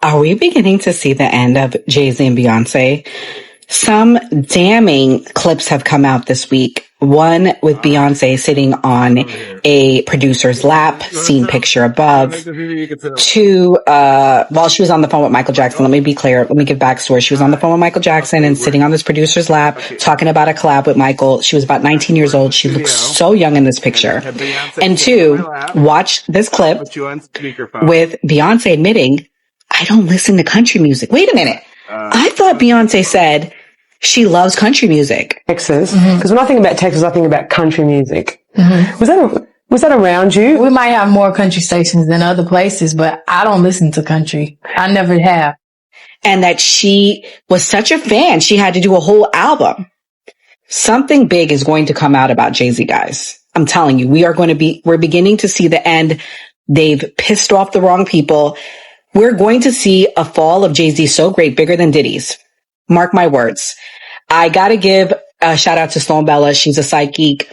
Are we beginning to see the end of Jay-Z and Beyonce? Some damning clips have come out this week. One with Beyonce sitting on a producer's lap, seen picture above. Two, while she was on the phone with Michael Jackson, let me be clear, let me give backstory. She was on the phone with Michael Jackson and sitting on this producer's lap, talking about a collab with Michael. She was about 19 years old. She looks so young in this picture. And two, watch this clip with Beyonce admitting, I don't listen to country music. Wait a minute. I thought Beyonce said she loves country music. Texas. Because when I think about Texas, I think about country music. Was that around you? We might have more country stations than other places, but I don't listen to country. I never have. And that she was such a fan, she had to do a whole album. Something big is going to come out about Jay-Z, guys. I'm telling you, we're beginning to see the end. They've pissed off the wrong people. We're going to see a fall of Jay-Z so great, bigger than Diddy's. Mark my words. I gotta give a shout out to Sloan Bella. She's a psychic.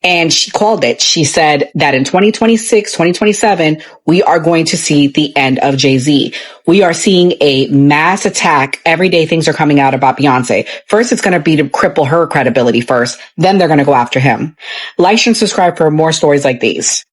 And she called it. She said that in 2026, 2027, we are going to see the end of Jay-Z. We are seeing a mass attack. Every day things are coming out about Beyonce. First, it's going to be to cripple her credibility first. Then they're going to go after him. Like and subscribe for more stories like these.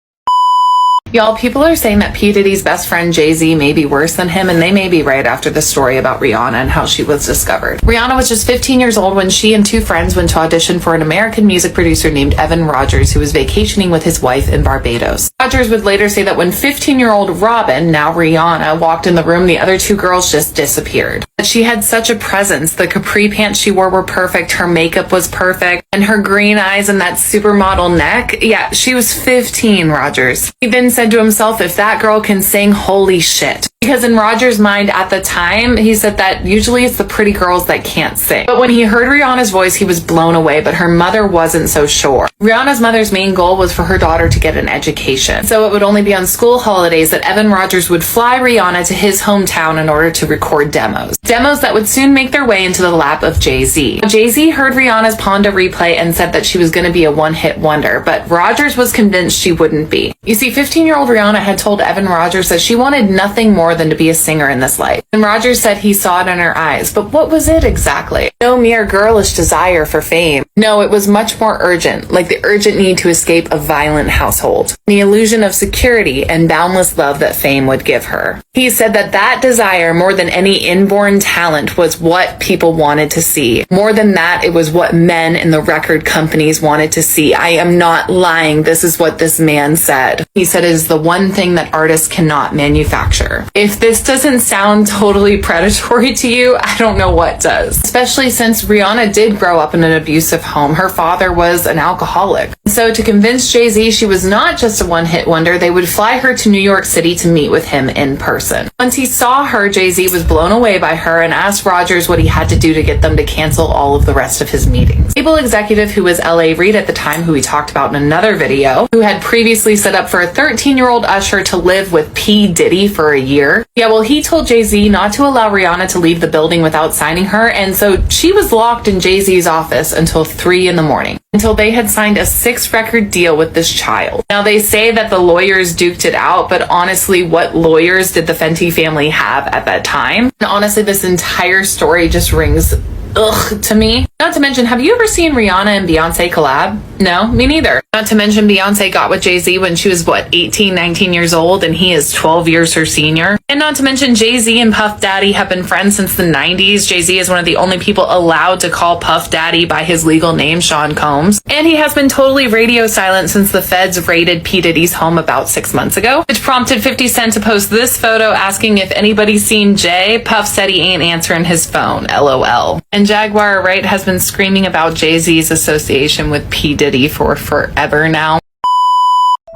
Y'all, people are saying that P. Diddy's best friend Jay-Z may be worse than him, and they may be right after the story about Rihanna and how she was discovered. Rihanna was just 15 years old when she and two friends went to audition for an American music producer named Evan Rogers, who was vacationing with his wife in Barbados. Rogers would later say that when 15-year-old Robin, now Rihanna, walked in the room, the other two girls just disappeared. But she had such a presence. The capri pants she wore were perfect, her makeup was perfect, and her green eyes and that supermodel neck. Yeah, she was 15, Rogers. He then said to himself, if that girl can sing, holy shit. Because in Rogers' mind at the time, he said that usually it's the pretty girls that can't sing. But when he heard Rihanna's voice, he was blown away, but her mother wasn't so sure. Rihanna's mother's main goal was for her daughter to get an education. So it would only be on school holidays that Evan Rogers would fly Rihanna to his hometown in order to record demos. Demos that would soon make their way into the lap of Jay-Z. Jay-Z heard Rihanna's Ponda replay and said that she was going to be a one-hit wonder, but Rogers was convinced she wouldn't be. You see, 15-year-old Rihanna had told Evan Rogers that she wanted nothing more than to be a singer in this life. And Rogers said he saw it in her eyes. But what was it exactly? No mere girlish desire for fame. No, it was much more urgent, like the urgent need to escape a violent household. The illusion of security and boundless love that fame would give her. He said that that desire, more than any inborn talent, was what people wanted to see. More than that, it was what men in the record companies wanted to see. I am not lying. This is what this man said. He said it is the one thing that artists cannot manufacture. If this doesn't sound totally predatory to you, I don't know what does. Especially since Rihanna did grow up in an abusive home. Her father was an alcoholic. So to convince Jay-Z she was not just a one-hit wonder, they would fly her to New York City to meet with him in person. Once he saw her, Jay-Z was blown away by her and asked Rogers what he had to do to get them to cancel all of the rest of his meetings. Label executive who was L.A. Reid at the time, who we talked about in another video, who had previously set up for a 13-year-old usher to live with P. Diddy for a year. Yeah, well, he told Jay-Z not to allow Rihanna to leave the building without signing her, and so she was locked in Jay-Z's office until 3 in the morning, until they had signed a 6-record deal with this child. Now, they say that the lawyers duked it out, but honestly, what lawyers did the Fenty family have at that time? And honestly, this entire story just rings ugh to me. Not to mention, have you ever seen Rihanna and Beyonce collab? No, me neither. Not to mention, Beyonce got with Jay-Z when she was, 18, 19 years old, and he is 12 years her senior. And not to mention, Jay-Z and Puff Daddy have been friends since the 90s. Jay-Z is one of the only people allowed to call Puff Daddy by his legal name, Sean Combs. And he has been totally radio silent since the feds raided P. Diddy's home about 6 months ago, which prompted 50 Cent to post this photo asking if anybody's seen Jay. Puff said he ain't answering his phone, LOL. And Jaguar Wright has been screaming about Jay-Z's association with P. Diddy for forever now.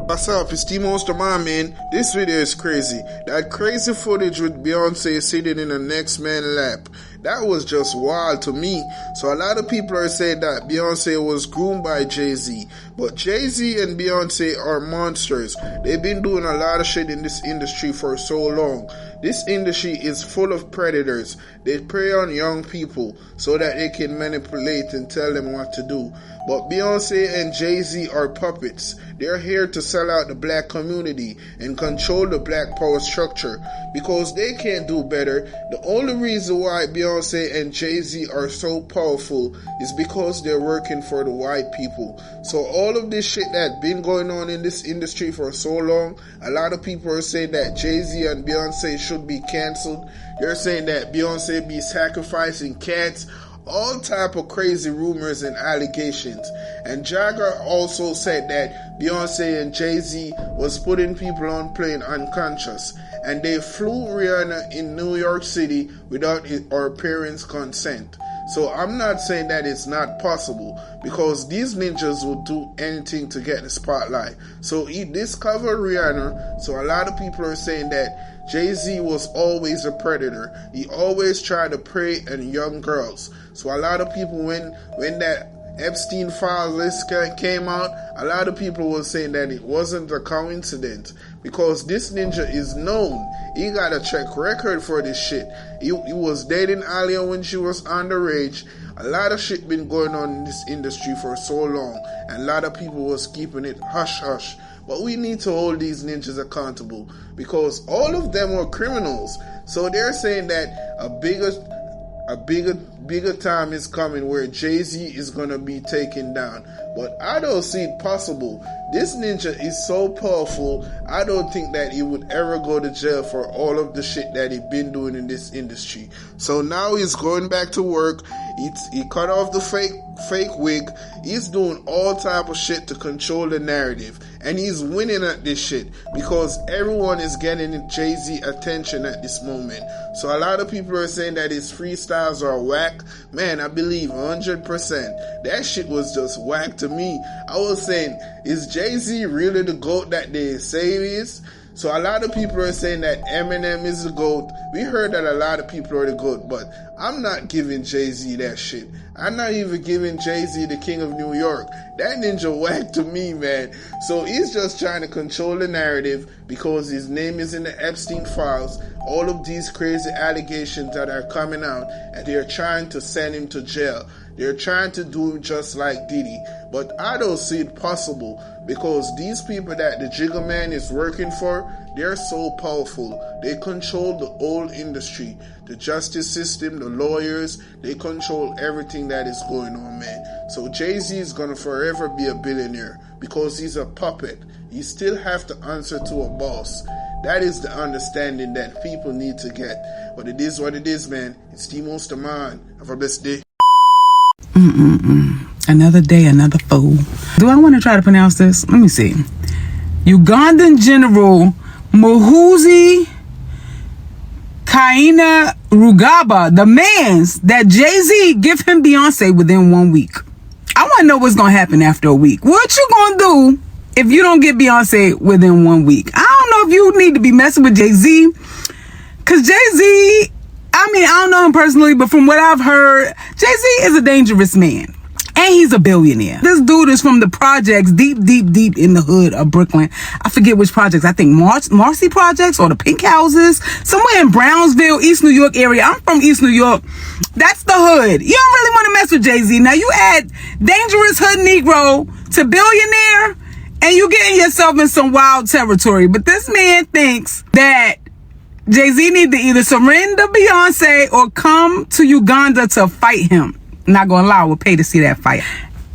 What's up, it's T-Monster Man, man. This video is crazy. That crazy footage with Beyonce sitting in the next man's lap, that was just wild to me. So a lot of people are saying that Beyonce was groomed by Jay-Z. But Jay-Z and Beyonce are monsters. They've been doing a lot of shit in this industry for so long. This industry is full of predators. They prey on young people so that they can manipulate and tell them what to do. But Beyonce and Jay-Z are puppets. They're here to sell out the black community and control the black power structure because they can't do better. The only reason why Beyonce and Jay-Z are so powerful is because they're working for the white people. So all of this shit that's been going on in this industry for so long, a lot of people are saying that Jay-Z and Beyonce should be canceled. They're saying that Beyonce be sacrificing cats. All type of crazy rumors and allegations. And Jagger also said that Beyonce and Jay-Z was putting people on plane unconscious, and they flew Rihanna in New York City without her parents' consent. So I'm not saying that it's not possible, because these ninjas will do anything to get the spotlight. So he discovered Rihanna. So a lot of people are saying that Jay-Z was always a predator. He always tried to prey on young girls. So a lot of people, when that Epstein file list came out, a lot of people were saying that it wasn't a coincidence, because this ninja is known. He got a track record for this shit. He was dating Alia when she was underage. A lot of shit been going on in this industry for so long, and a lot of people was keeping it hush hush. But we need to hold these ninjas accountable, because all of them are criminals. So they're saying that a bigger time is coming where Jay-Z is going to be taken down. But I don't see it possible. This ninja is so powerful, I don't think that he would ever go to jail for all of the shit that he's been doing in this industry. So now he's going back to work. He cut off the fake wig. He's doing all type of shit to control the narrative. And he's winning at this shit because everyone is getting Jay-Z attention at this moment. So a lot of people are saying that his freestyles are whack. Man, I believe 100%. That shit was just whack to me. I was saying, is Jay-Z really the GOAT that they say he is? So a lot of people are saying that Eminem is the GOAT. We heard that a lot of people are the GOAT, but I'm not giving Jay-Z that shit. I'm not even giving Jay-Z the King of New York. That ninja whack to me, man. So he's just trying to control the narrative because his name is in the Epstein files. All of these crazy allegations that are coming out, and they're trying to send him to jail. They're trying to do it just like Diddy. But I don't see it possible, because these people that the Jigga Man is working for, they're so powerful. They control the whole industry, the justice system, the lawyers. They control everything that is going on, man. So Jay-Z is going to forever be a billionaire because he's a puppet. He still have to answer to a boss. That is the understanding that people need to get. But it is what it is, man. It's T-Most the Man. Have a blessed day. Another day, another fool. Do I want to try to pronounce this? Let me see. Ugandan General Muhoozi Kainerugaba demands that Jay-Z give him Beyonce within 1 week. I want to know what's going to happen after a week. What you going to do if you don't get Beyonce within 1 week? I don't know if you need to be messing with Jay-Z, because Jay-Z, I don't know him personally, but from what I've heard, Jay-Z is a dangerous man. And he's a billionaire. This dude is from the projects deep in the hood of Brooklyn. I forget which projects. I think Marcy Projects or the Pink Houses. Somewhere in Brownsville, East New York area. I'm from East New York. That's the hood. You don't really want to mess with Jay-Z. Now you add dangerous hood Negro to billionaire, and you getting yourself in some wild territory. But this man thinks that Jay-Z need to either surrender Beyonce or come to Uganda to fight him. Not gonna lie, I would pay to see that fight.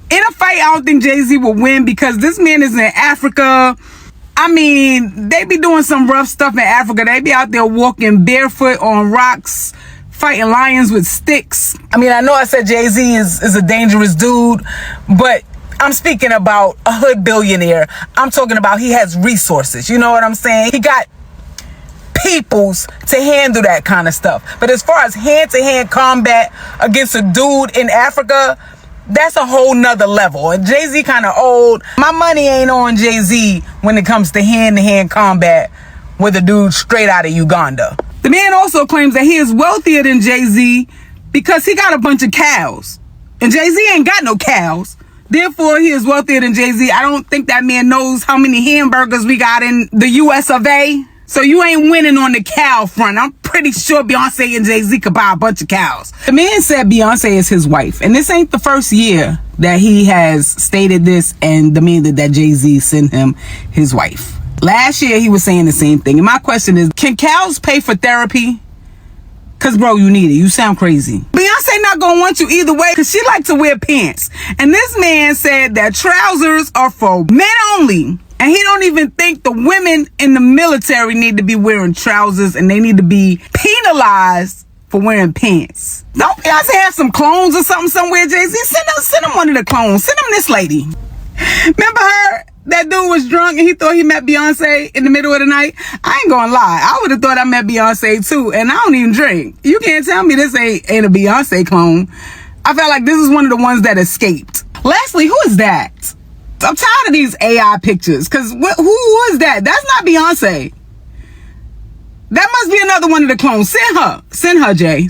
In a fight, I don't think Jay-Z will win because this man is in Africa. They be doing some rough stuff in Africa. They be out there walking barefoot on rocks, fighting lions with sticks. I know I said Jay-Z is a dangerous dude, but I'm speaking about a hood billionaire. I'm talking about he has resources. You know what I'm saying? He got peoples to handle that kind of stuff. But as far as hand-to-hand combat against a dude in Africa, that's a whole nother level. And Jay-Z kind of old. My money ain't on Jay-Z when it comes to hand-to-hand combat with a dude straight out of Uganda. The man also claims that he is wealthier than Jay-Z because he got a bunch of cows. And Jay-Z ain't got no cows. Therefore, he is wealthier than Jay-Z. I don't think that man knows how many hamburgers we got in the US of A. So you ain't winning on the cow front. I'm pretty sure Beyonce and Jay-Z could buy a bunch of cows. The man said Beyonce is his wife. And this ain't the first year that he has stated this and demanded that Jay-Z send him his wife. Last year, he was saying the same thing. And my question is, can cows pay for therapy? Because, bro, you need it. You sound crazy. Beyonce not going to want you either way because she like to wear pants. And this man said that trousers are for men only. And he don't even think the women in the military need to be wearing trousers and they need to be penalized for wearing pants. Don't Beyonce have some clones or something somewhere, Jay-Z? Send him one of the clones. Send him this lady. Remember her? That dude was drunk and he thought he met Beyonce in the middle of the night. I ain't gonna lie. I would have thought I met Beyonce too. And I don't even drink. You can't tell me this ain't a Beyonce clone. I felt like this is one of the ones that escaped. Lastly, who is that? I'm tired of these AI pictures. Cause who is that? That's not Beyonce. That must be another one of the clones. Send her, Jay.